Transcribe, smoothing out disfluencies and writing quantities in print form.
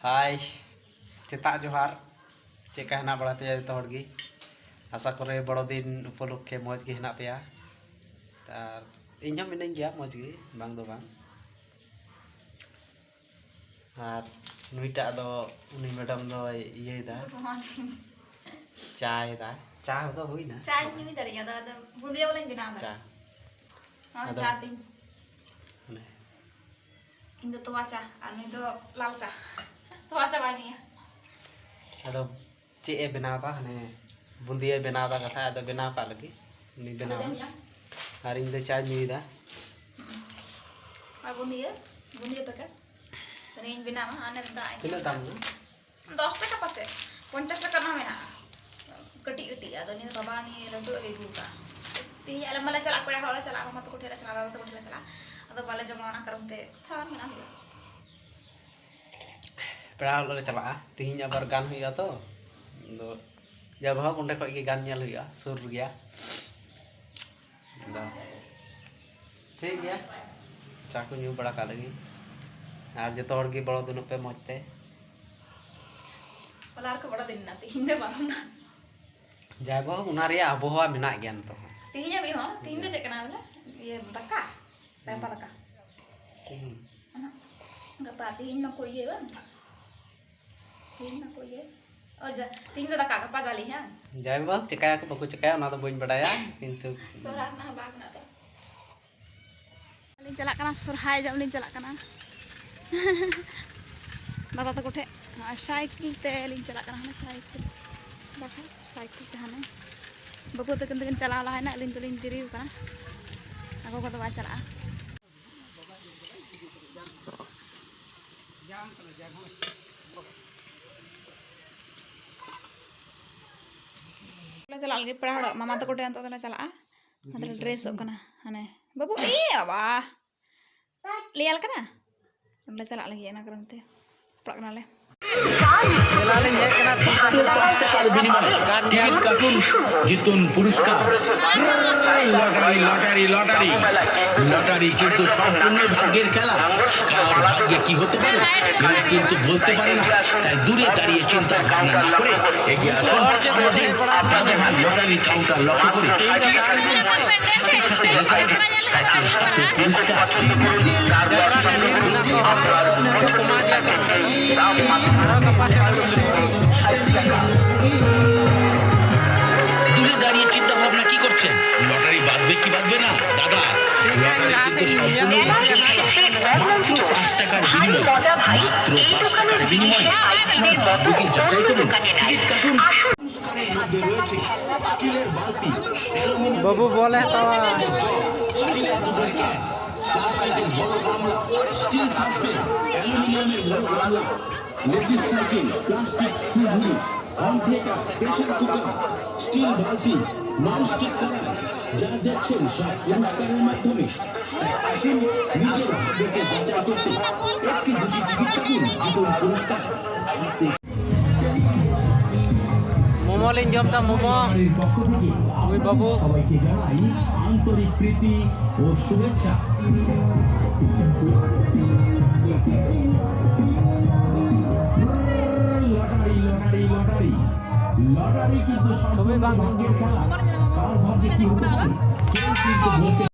हाय सेता जोहार चेका हेना बड़ा पे जो हड़गी आशा करे बड़ो दिन उपलक्षे मौज गे हेना पेया तार इन मिनाई गया मौज गे बांग दो बांग आर नुईटा दो उनी मैडम दो ये दा चाय दा चाय दो हुई ना चाय ᱧᱩ ᱫᱟᱲᱮᱭᱟᱜᱼᱟ ᱟᱫᱚ ᱵᱩᱸᱫᱤᱭᱟ ᱵᱚᱞᱮᱧ ᱵᱮᱱᱟᱣ ᱫᱟ ᱦᱚᱸ ᱪᱟ ᱛᱤᱧ ᱤᱧ ᱫᱚ ᱛᱚᱣᱟ ᱪᱟ ᱟᱨ ᱱᱩᱭ ᱫᱚ ᱞᱟᱞ ᱪᱟ तोवा चा बाई नहीं अदो चे ए बनाव दा हने बुंदिया बनाव दा कथा अदो बनाव का लगी नि बनाव और इन दे चाय न्यूई दा आ बुंदिया पैकेट तने इन बनाव आने दा कितना दाम ना 10 টাকা पासे 50 টাকা ना मेना कटी कटी अदो नि बाबा नि लड्डू के गुका ती अले मला चला पड़ा होला चला मत को ठेला चला बाबा को ठेला चला अदो बाले जमाना करमते छान मेना हो पेड़ा चला तीन आबार गान हुआ तो जब हम उन्हें खो गान हुआ सुर गया ठीक गया चा को न्यू बड़ा का लगी और जो तोड़ की बड़ो दिन पे मजते पलार को बड़ा दिन ना तीन दे बारो ना जब उनारे आबोहवा मेना गया तो तीन भी हो तीन दे चेक ना बोले ये दक्का पैपा दक्का गपा तीन में कोई ये बन तीन में कोई ये और तीन दो दक्का गपा डाली है जय बाबू चकाया को बकु चकाया ना तो बइन बड़ाया किंतु सोरा ना बाग ना ते लिन चला कना सोरहाय जब लिन चला कना दादा तको ठे साइकिल ते लिन चला कना ना साइकिल बाखा साइकिल ते हाने बबू तकन तकन चला ला है ना लिन तो लिन दिरी कना ako ko to ba चला चला लगे पढ़ा मामा तक टेन तो चला मतलब ड्रेस कना हाने बाबू ए बाबा लियाल कना उन्हें चला लगे ना करते पढ़ा कना ले मेला ले जे कना तीन मेला टिकट काटुन जितुन पुरस्कार लटारी लटारी लटारी लटारी किंतु সম্পূর্ণ ভাগ্যের খেলা আর ভাগ্যে কি হতে পারে কিন্তু বলতে পারে না তাই দূরে দাঁড়িয়ে চিন্তা ভাবনা না করে এগিয়ে আসুন আপনাদের লটারি কাউন্টার লক্ষ্য করে দূরে দাঁড়িয়ে চিন্তা ভাবনা কি করছেন লটারি বাঁধবে কি বাঁধবে না দাদা মাত্র 5 টাকার বিনিময় বুকিং যাচাই করুন টিকিট কাটুন बाबू बोले तो मोमो लिन जमता मोमो ওই বাবু সবাইকে জানাই আন্তরিক প্রীতি ও শুভেচ্ছা লটারি লটারি লটারি লটারি কিন্তু সবাই ভাগ্যের খেলা কার ভাগ্যে কি হতে পারে কেউ কিন্তু